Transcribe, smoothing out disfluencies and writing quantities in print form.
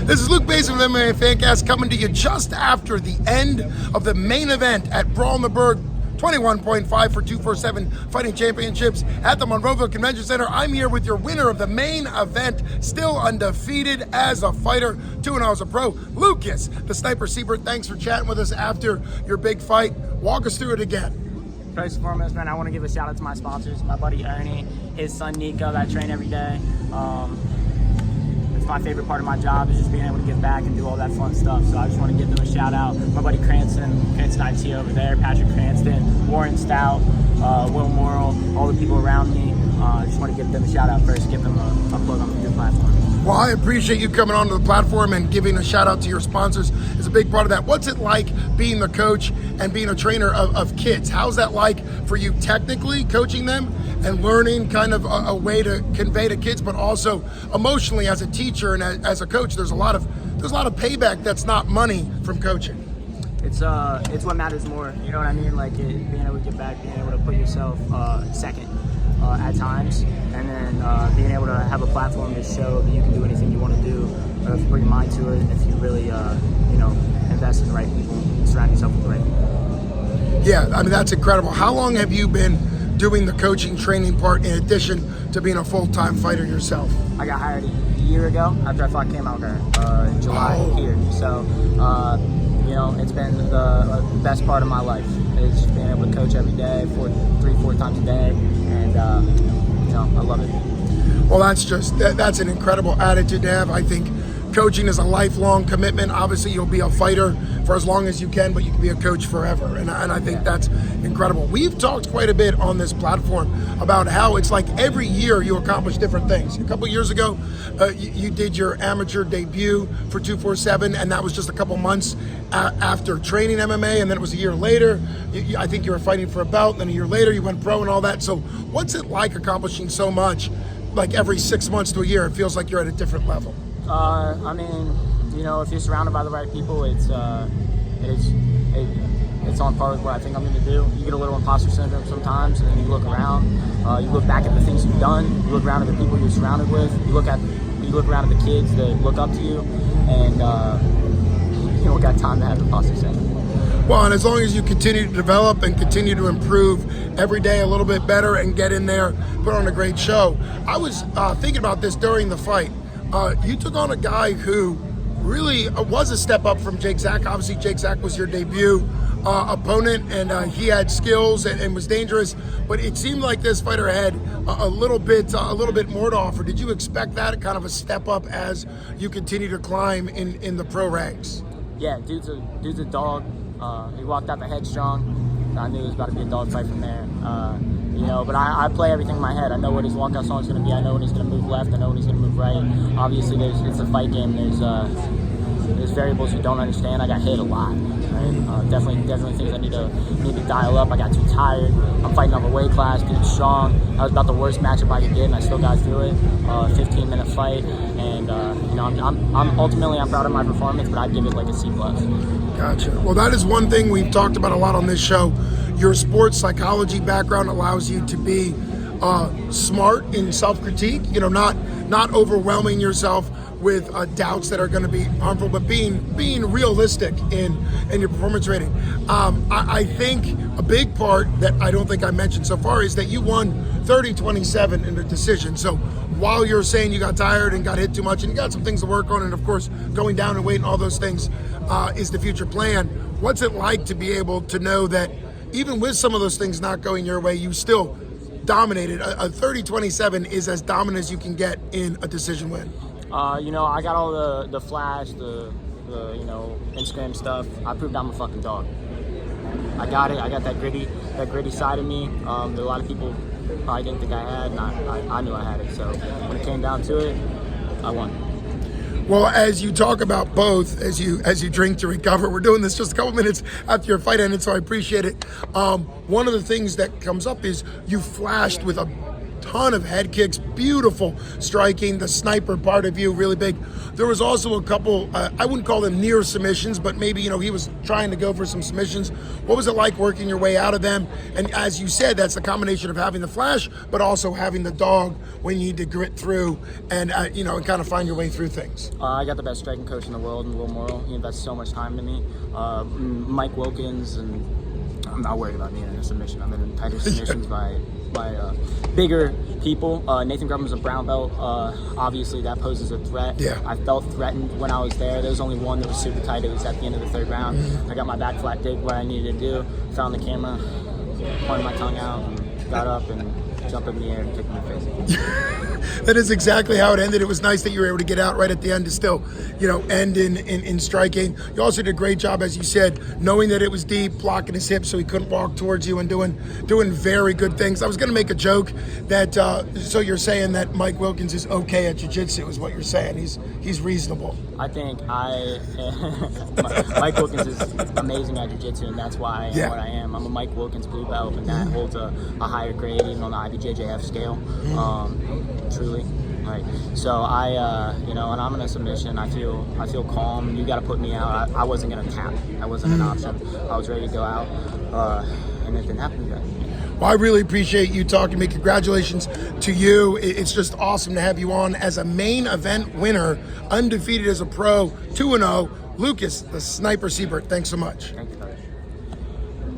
This is Luke Basin of MMA Fancast coming to you just after the end of the main event at Brawl in the Burgh 21.5 for 247 Fighting Championships at the Monroeville Convention Center. I'm here with your winner of the main event, still undefeated as a fighter, 2-0 as a pro, Lucas, the Sniper Seibert. Thanks for chatting with us after your big fight. Walk us through it again. First and foremost, man, I want to give a shout out to my sponsors, my buddy Ernie, his son Nico that I train every day. It's my favorite part of my job is just being able to give back and do all that fun stuff. So I just want to give them a shout out. My buddy Cranston IT over there, Patrick Cranston, Warren Stout, Will Morrill, all the people around me. I just want to give them a shout out first, give them a plug on the good platform. Well, I appreciate you coming onto the platform and giving a shout out to your sponsors. It's a big part of that. What's it like being the coach and being a trainer of kids? How's that like for you technically, coaching them and learning kind of a way to convey to kids, but also emotionally as a teacher and as a coach? There's a lot of payback that's not money from coaching. It's what matters more. You know what I mean? Like being able to give back, being able to put yourself second at times, and then being able to have a platform to show that you can do anything you want to do, if you put your mind to it, if you really invest in the right people, surround yourself with the right people. Yeah, I mean, that's incredible. How long have you been doing the coaching training part in addition to being a full-time fighter yourself? I got hired a year ago after I fought Cam Algar in July here. So, it's been the best part of my life. Is just being able to coach every day, 3-4 times a day, and I love it. Well, that's an incredible attitude to have. I think coaching is a lifelong commitment. Obviously, you'll be a fighter for as long as you can, but you can be a coach forever. And I think that's incredible. We've talked quite a bit on this platform about how it's like every year you accomplish different things. A couple years ago, you did your amateur debut for 247, and that was just a couple months after training MMA, and then it was a year later. I think you were fighting for a belt, and then a year later you went pro and all that. So what's it like accomplishing so much, like every 6 months to a year? It feels like you're at a different level. If you're surrounded by the right people, it's on par with what I think I'm going to do. You get a little imposter syndrome sometimes, and then you look around, you look back at the things you've done, you look around at the people you're surrounded with, you look around at the kids that look up to you, and you don't got time to have imposter syndrome. Well, and as long as you continue to develop and continue to improve every day a little bit better and get in there, put on a great show. I was thinking about this during the fight. You took on a guy who really was a step up from Jake Zach. Obviously, Jake Zach was your debut opponent, and he had skills and was dangerous. But it seemed like this fighter had a little bit more to offer. Did you expect that kind of a step up as you continue to climb in the pro ranks? Yeah, dude's a dog. He walked out the headstrong. I knew it was about to be a dog fight from there. But I play everything in my head. I know what his walkout song is going to be. I know when he's going to move left. I know when he's going to move right. Obviously, it's a fight game. There's variables you don't understand. I got hit a lot. Right? Definitely things I need to dial up. I got too tired. I'm fighting up a weight class. Dude's strong. That was about the worst matchup I could get, and I still got through it. 15-minute fight, and I'm ultimately proud of my performance, but I'd give it like a C+. Gotcha. Well, that is one thing we've talked about a lot on this show. Your sports psychology background allows you to be smart in self-critique, not overwhelming yourself with doubts that are going to be harmful, but being realistic in your performance rating. I think a big part that I don't think I mentioned so far is that you won 30-27 in a decision. So while you're saying you got tired and got hit too much and you got some things to work on, and of course going down in weight and all those things is the future plan, what's it like to be able to know that even with some of those things not going your way, you still dominated? A 30-27 is as dominant as you can get in a decision win. I got all the flash, the Instagram stuff. I proved I'm a fucking dog. I got it. I got that gritty side of me that a lot of people probably didn't think I had, and I knew I had it. So when it came down to it, I won. Well, as you talk about both, as you drink to recover, we're doing this just a couple minutes after your fight ended, so I appreciate it. One of the things that comes up is you flashed with a ton of head kicks, beautiful striking, the sniper part of you, really big. There was also a couple, I wouldn't call them near submissions, but maybe, he was trying to go for some submissions. What was it like working your way out of them? And as you said, that's the combination of having the flash, but also having the dog when you need to grit through and, and kind of find your way through things. I got the best striking coach in the world, Will Morrow. He invests so much time in me. Mike Wilkins, and I'm not worried about being in a submission. I'm in tighter submissions by bigger people. Nathan Grubman's a brown belt. Obviously, that poses a threat. Yeah. I felt threatened when I was there. There was only one that was super tight. It was at the end of the third round. Mm-hmm. I got my back flat dig what I needed to do. Found the camera, pointed my tongue out, and got up and jumped in the air and kicked in the face. That is exactly how it ended. It was nice that you were able to get out right at the end to still, end in striking. You also did a great job, as you said, knowing that it was deep, blocking his hips so he couldn't walk towards you and doing very good things. I was going to make a joke that, so you're saying that Mike Wilkins is okay at jiu-jitsu is what you're saying. He's reasonable. I think Mike Wilkins is amazing at jiu-jitsu, and that's why I am what I am. I'm a Mike Wilkins blue belt, and that holds a higher grade even on the IBJJF scale. Truly, so when I'm in a submission, I feel calm. You got to put me out. I wasn't gonna tap. That wasn't an option. I was ready to go out, and it didn't happen again. Well, I really appreciate you talking to me. Congratulations to you. It's just awesome to have you on as a main event winner, undefeated as a pro, 2-0. Lucas, the Sniper Seibert. Thanks so much. Thank you.